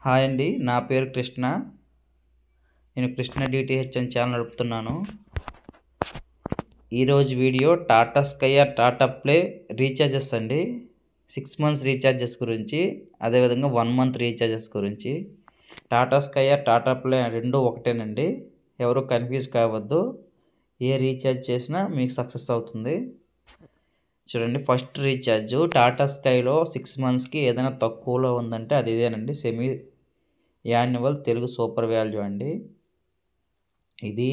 Hi అండి, నా పేరు కృష్ణ. నేను కృష్ణ డిటిహెచ్ అని ఛానల్ నడుపుతున్నాను. ఈరోజు video Tata sky are Tata play recharges అండి. 6 మంత్స్ రీఛార్జెస్ గురించి, అదేవిధంగా 1 మంత్ రీఛార్జెస్ గురించి. Tata sky are Tata play రెండు ఒకటేనండి, ఎవరు కన్ఫ్యూజ్ కావద్దు. ఏ రీఛార్జ్ చేసినా మీకు సక్సెస్ అవుతుంది. చూడండి, ఫస్ట్ రీఛార్జ్ టాటా స్కైలో 6 మంత్స్కి ఏదైనా తక్కువలో ఉందంటే అది ఇదేనండి. Semi annual Telugu super value అండి. ఇది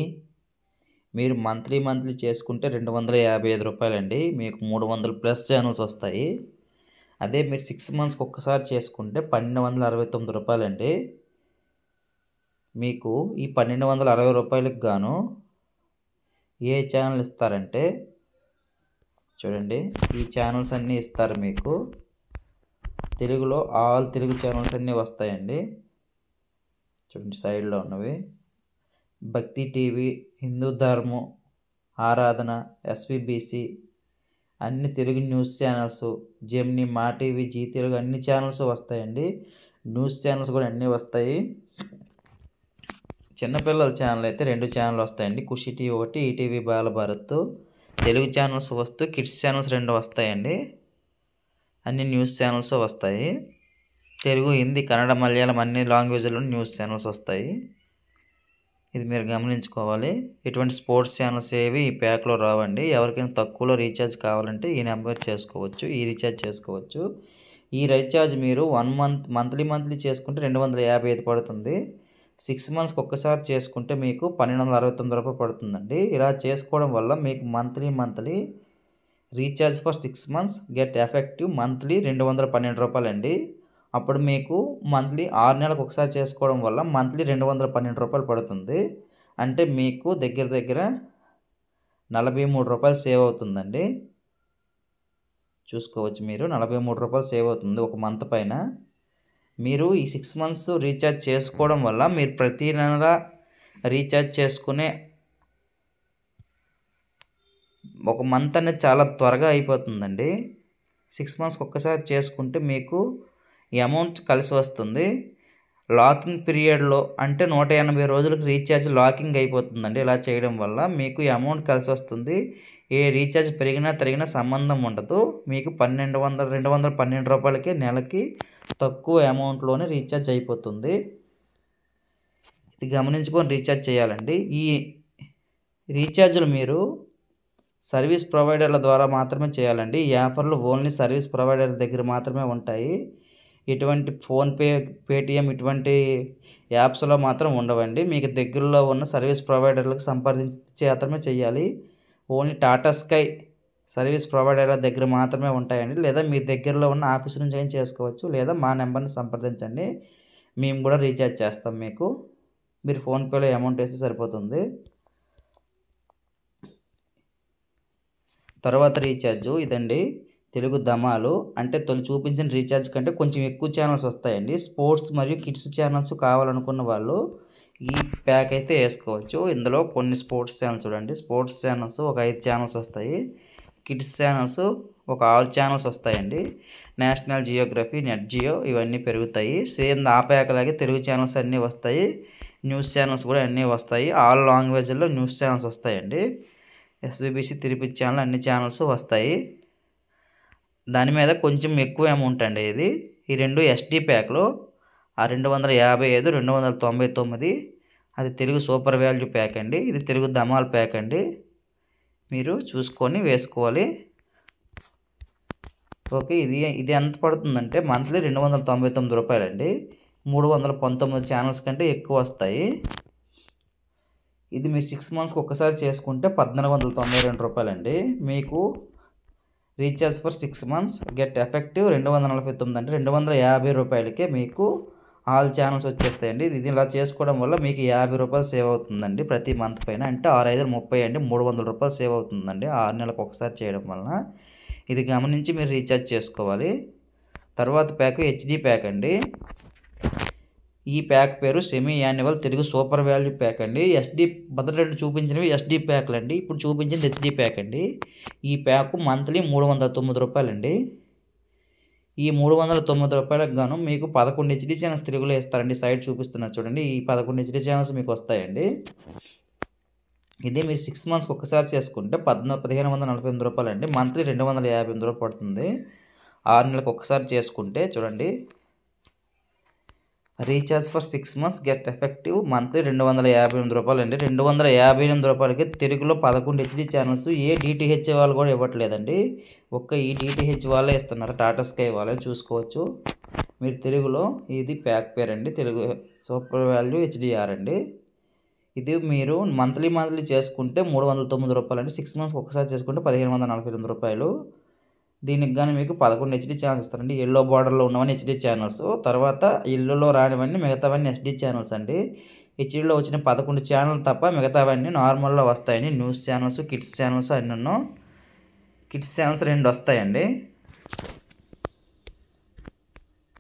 మీరు మంత్లీ చేసుకుంటే 255 రూపాయలండి. మీకు 300+ ఛానల్స్ వస్తాయి. అదే మీరు 6 మంత్స్కి ఒక్కసారి చేసుకుంటే 1269 రూపాయలండి. మీకు ఈ 1260 రూపాయలకు గాను ఏ ఛానల్ ఇస్తారంటే, చూడండి, ఈ ఛానల్స్ అన్నీ ఇస్తారు మీకు. తెలుగులో ఆల్ తెలుగు ఛానల్స్ అన్నీ వస్తాయండి. చూడండి, సైడ్లో ఉన్నవి భక్తి టీవీ, హిందూ ధర్మం, ఆరాధన, ఎస్విబిసి, అన్ని తెలుగు న్యూస్ ఛానల్స్, జెమిని, మా టీవీ, జీ తెలుగు అన్ని ఛానల్స్ వస్తాయండి. న్యూస్ ఛానల్స్ కూడా అన్నీ వస్తాయి. చిన్నపిల్లల ఛానల్ అయితే 2 ఛానల్ వస్తాయండి. ఖుషి టీవీ ఒకటి, ఈటీవీ బాలభారత్. తెలుగు ఛానల్స్ వస్తూ కిడ్స్ ఛానల్స్ 2 వస్తాయండి. అన్ని న్యూస్ ఛానల్స్ వస్తాయి. తెలుగు, హిందీ, కన్నడ, మలయాళం అన్ని లాంగ్వేజ్లో న్యూస్ ఛానల్స్ వస్తాయి. ఇది మీరు గమనించుకోవాలి. ఇటువంటి స్పోర్ట్స్ ఛానల్స్ ఏవి ఈ ప్యాక్లో రావండి. ఎవరికైనా తక్కువలో రీఛార్జ్ కావాలంటే ఈ నెంబర్ చేసుకోవచ్చు, ఈ రీఛార్జ్ చేసుకోవచ్చు. ఈ రీఛార్జ్ మీరు 1 మంత్ మంత్లీ చేసుకుంటే 255 పడుతుంది. 6 మంత్స్కి ఒక్కసారి చేసుకుంటే మీకు 1269 రూపాయలు పడుతుందండి. ఇలా చేసుకోవడం వల్ల మీకు monthly recharge for 6 months get effective monthly 212 రూపాయలండి. అప్పుడు మీకు మంత్లీ 6 నెలలకు ఒకసారి చేసుకోవడం వల్ల మంత్లీ 212 రూపాయలు పడుతుంది. అంటే మీకు దగ్గర 43 రూపాయలు సేవ్ అవుతుందండి. చూసుకోవచ్చు, మీరు 43 రూపాయలు సేవ్ అవుతుంది ఒక మంత్ పైన. మీరు ఈ 6 మంత్స్ రీఛార్జ్ చేసుకోవడం వల్ల మీరు ప్రతి నెల రీఛార్జ్ చేసుకునే ఒక మంత్ అనేది చాలా త్వరగా అయిపోతుందండి. 6 మంత్స్కి ఒక్కసారి చేసుకుంటే మీకు ఈ అమౌంట్ కలిసి వస్తుంది. లాకింగ్ పీరియడ్లో అంటే 180 రోజులకు రీఛార్జ్ లాకింగ్ అయిపోతుందండి. ఇలా చేయడం వల్ల మీకు ఈ అమౌంట్ కలిసి వస్తుంది. ఏ రీఛార్జ్ పెరిగినా తరిగినా సంబంధం ఉండదు. మీకు 212 రూపాయలకి నెలకి తక్కువ అమౌంట్లోనే రీఛార్జ్ అయిపోతుంది. ఇది గమనించుకొని రీఛార్జ్ చేయాలండి. ఈ రీఛార్జ్లు మీరు సర్వీస్ ప్రొవైడర్ల ద్వారా మాత్రమే చేయాలండి. ఈ ఆఫర్లు ఓన్లీ సర్వీస్ ప్రొవైడర్ల దగ్గర మాత్రమే ఉంటాయి. ఇటువంటి ఫోన్పే, పేటిఎం ఇటువంటి యాప్స్లో మాత్రం ఉండవండి. మీకు దగ్గరలో ఉన్న సర్వీస్ ప్రొవైడర్లకు సంప్రదించి మాత్రమే చేయాలి. ఓన్లీ టాటా స్కై సర్వీస్ ప్రొవైడర్ల దగ్గర మాత్రమే ఉంటాయండి. లేదా మీ దగ్గరలో ఉన్న ఆఫీస్ నుంచి ఏం చేసుకోవచ్చు, లేదా మా నెంబర్ని సంప్రదించండి, మేము కూడా రీఛార్జ్ చేస్తాం మీకు. మీరు ఫోన్పేలో అమౌంట్ వేస్తే సరిపోతుంది. తర్వాత రీఛార్జు ఇదండి, తెలుగు ధమాలు. అంటే తొలి చూపించిన రీఛార్జ్ కంటే కొంచెం ఎక్కువ ఛానల్స్ వస్తాయండి. స్పోర్ట్స్ మరియు కిడ్స్ ఛానల్స్ కావాలనుకున్న వాళ్ళు ఈ ప్యాక్ అయితే వేసుకోవచ్చు. ఇందులో కొన్ని స్పోర్ట్స్ ఛానల్స్ చూడండి. స్పోర్ట్స్ ఛానల్స్ ఒక 5 ఛానల్స్ వస్తాయి. కిడ్స్ ఛానల్స్ ఒక 6 ఛానల్స్ వస్తాయండి. నేషనల్ జియోగ్రఫీ, నెట్ జియో ఇవన్నీ పెరుగుతాయి. సేమ్ ఆ ప్యాక్ లాగే తెలుగు ఛానల్స్ అన్నీ వస్తాయి. న్యూస్ ఛానల్స్ కూడా అన్నీ వస్తాయి. ఆల్ లాంగ్వేజ్లో న్యూస్ ఛానల్స్ వస్తాయండి. ఎస్విబిసి, తిరుపతి ఛానల్ అన్ని ఛానల్స్ వస్తాయి. దాని మీద కొంచెం ఎక్కువ అమౌంట్ అండి ఇది. ఈ 2 ఎస్డి ప్యాక్లో ఆ 255, 299 అది తెలుగు సూపర్ వాల్యూ ప్యాక్ అండి. ఇది తెలుగు ధమాల్ ప్యాక్ అండి. మీరు చూసుకొని వేసుకోవాలి. ఓకే, ఇది ఎంత పడుతుందంటే మంత్లీ 299 రూపాయలండి. 319 ఛానల్స్ కంటే ఎక్కువ వస్తాయి. ఇది మీరు 6 మంత్స్కి ఒక్కసారి చేసుకుంటే 1492 రూపాయలండి. మీకు recharge for 6 months get effective 249 అంటే 250 రూపాయలకే మీకు ఆల్ ఛానల్స్ వచ్చేస్తాయండి. ఇది ఇలా చేసుకోవడం వల్ల మీకు 50 రూపాయలు సేవ్ అవుతుందండి ప్రతి మంత్ పైన. అంటే 6×5 30 అండి, 300 రూపాయలు సేవ్ అవుతుందండి 6 నెలలకు ఒకసారి చేయడం వలన. ఇది గమనించి మీరు రీఛార్జ్ చేసుకోవాలి. తర్వాత ప్యాక్ హెచ్డి ప్యాక్ అండి. ఈ ప్యాక్ పేరు semi annual Telugu super value pack అండి. ఎస్డి మొదటి 2 చూపించినవి ఎస్డి ప్యాక్లు అండి. ఇప్పుడు చూపించింది హెచ్డి ప్యాక్ అండి. ఈ ప్యాక్ మంత్లీ 309 రూపాయలండి. ఈ 309 రూపాయలకు గాను మీకు 11 హెచ్డీ ఛానల్స్ తెలుగులో ఇస్తారండి. సైడ్ చూపిస్తున్నారు చూడండి. ఈ 11 హెచ్డీ ఛానల్స్ మీకు వస్తాయండి. ఇది మీరు 6 మంత్స్కి ఒక్కసారి చేసుకుంటే 1548 రూపాయలండి. మంత్లీ 258 రూపాయలు పడుతుంది. 6 నెలలకు ఒక్కసారి చేసుకుంటే చూడండి. Recharge for 6 months get effective monthly 258 రూపాయలండి. 258 రూపాయలకి తెలుగులో 11 హెచ్డీ ఛానల్స్ ఏ డిటిహెచ్ వాళ్ళు కూడా ఇవ్వట్లేదండి. ఒక్క ఈ డిటిహెచ్ వాళ్ళే ఇస్తున్నారు. టాటా స్కై వాళ్ళే చూసుకోవచ్చు. మీరు తెలుగులో ఇది ప్యాక్ పేరు అండి. తెలుగు సూపర్ వాల్యూ హెచ్డిఆర్ అండి. ఇది మీరు మంత్లీ చేసుకుంటే 309 రూపాయలండి. 6 మంత్స్కి ఒకసారి చేసుకుంటే 1548 రూపాయలు. దీనికి కానీ మీకు 11 హెచ్డీ ఛానల్స్ ఇస్తారండి. ఎల్లో బార్డర్లో ఉన్నవన్నీ హెచ్డీ ఛానల్స్, తర్వాత ఎల్లోలో రానివన్నీ మిగతావన్నీ ఎస్డీ ఛానల్స్ అండి. హెచ్డీలో వచ్చిన 11 ఛానల్ తప్ప మిగతావన్నీ నార్మల్లో వస్తాయండి. న్యూస్ ఛానల్స్, కిడ్స్ ఛానల్స్ అన్నీ. కిడ్స్ ఛానల్స్ 2 వస్తాయండి.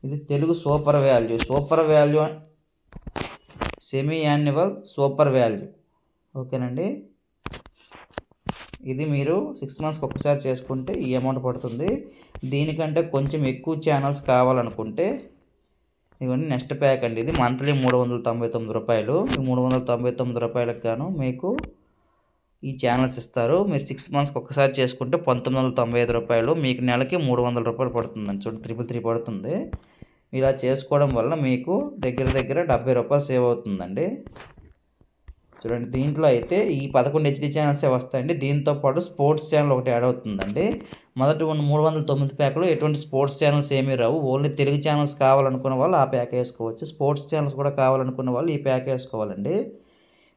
ఇది Telugu super value semi annual super value. ఓకేనండి. ఇది మీరు 6 మంత్స్కి ఒకసారి చేసుకుంటే ఈ అమౌంట్ పడుతుంది. దీనికంటే కొంచెం ఎక్కువ ఛానల్స్ కావాలనుకుంటే ఇవన్నీ నెక్స్ట్ ప్యాక్ అండి. ఇది మంత్లీ 399 రూపాయలు. ఈ 399 రూపాయలకు గాను మీకు ఈ ఛానల్స్ ఇస్తారు. మీరు 6 మంత్స్కి ఒకసారి చేసుకుంటే 1995 రూపాయలు. మీకు నెలకి 300 రూపాయలు పడుతుందండి. చూడండి, 333 పడుతుంది. ఇలా చేసుకోవడం వల్ల మీకు దగ్గర 70 రూపాయలు సేవ్ అవుతుందండి. చూడండి, దీంట్లో అయితే ఈ 11 హెచ్డీ ఛానల్సే వస్తాయండి. దీంతో పాటు స్పోర్ట్స్ ఛానల్ ఒకటి యాడ్ అవుతుందండి. మొదటి ఉన్న 309 ప్యాక్లో ఎటువంటి స్పోర్ట్స్ ఛానల్స్ ఏమీ రావు. ఓన్లీ తెలుగు ఛానల్స్ కావాలనుకున్న వాళ్ళు ఆ ప్యాక్ వేసుకోవచ్చు. స్పోర్ట్స్ ఛానల్స్ కూడా కావాలనుకున్న వాళ్ళు ఈ ప్యాక్ వేసుకోవాలండి.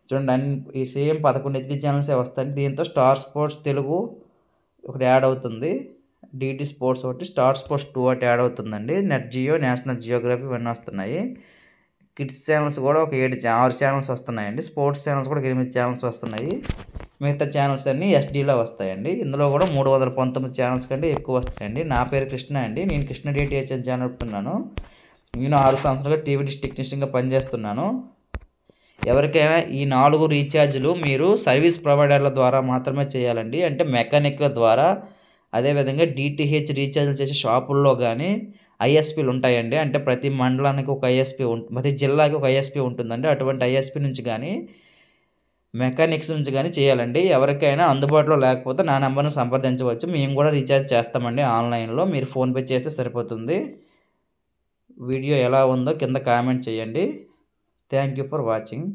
చూడండి, ఈ సేమ్ 11 హెచ్డీ ఛానల్సే వస్తాయండి. దీంతో స్టార్ స్పోర్ట్స్ తెలుగు ఒకటి యాడ్ అవుతుంది. డిటి స్పోర్ట్స్ ఒకటి, స్టార్ స్పోర్ట్స్ 2 ఒకటి యాడ్ అవుతుందండి. నెట్ జియో, నేషనల్ జియోగ్రఫీ ఇవన్నీ వస్తున్నాయి. కిడ్స్ ఛానల్స్ కూడా ఒక 6 ఛానల్స్ వస్తున్నాయండి. స్పోర్ట్స్ ఛానల్స్ కూడా 8 ఛానల్స్ వస్తున్నాయి. మిగతా ఛానల్స్ అన్నీ ఎస్డీలో వస్తాయండి. ఇందులో కూడా 319 ఛానల్స్ కంటే ఎక్కువ వస్తాయండి. నా పేరు కృష్ణ అండి. నేను కృష్ణ డిటిహెచ్ అని ఛానల్ చెప్తున్నాను. నేను 6 సంవత్సరాలుగా టీవీ డిష్ టెక్నీషియన్గా పనిచేస్తున్నాను. ఎవరికైనా ఈ 4 రీఛార్జ్లు మీరు సర్వీస్ ప్రొవైడర్ల ద్వారా మాత్రమే చేయాలండి. అంటే మెకానిక్ల ద్వారా, అదేవిధంగా డిటిహెచ్ రీఛార్జ్లు చేసే షాపుల్లో కానీ ఐఎస్పీలు ఉంటాయండి. అంటే ప్రతి మండలానికి ఒక ఐఎస్పీ ప్రతి జిల్లాకి ఒక ఐఎస్పీ ఉంటుందండి. అటువంటి ఐఎస్పీ నుంచి కానీ మెకానిక్స్ నుంచి కానీ చేయాలండి. ఎవరికైనా అందుబాటులో లేకపోతే నా నెంబర్ను సంప్రదించవచ్చు. మేము కూడా రీఛార్జ్ చేస్తామండి ఆన్లైన్లో. మీరు ఫోన్పే చేస్తే సరిపోతుంది. వీడియో ఎలా ఉందో కింద కామెంట్ చేయండి. Thank you for watching.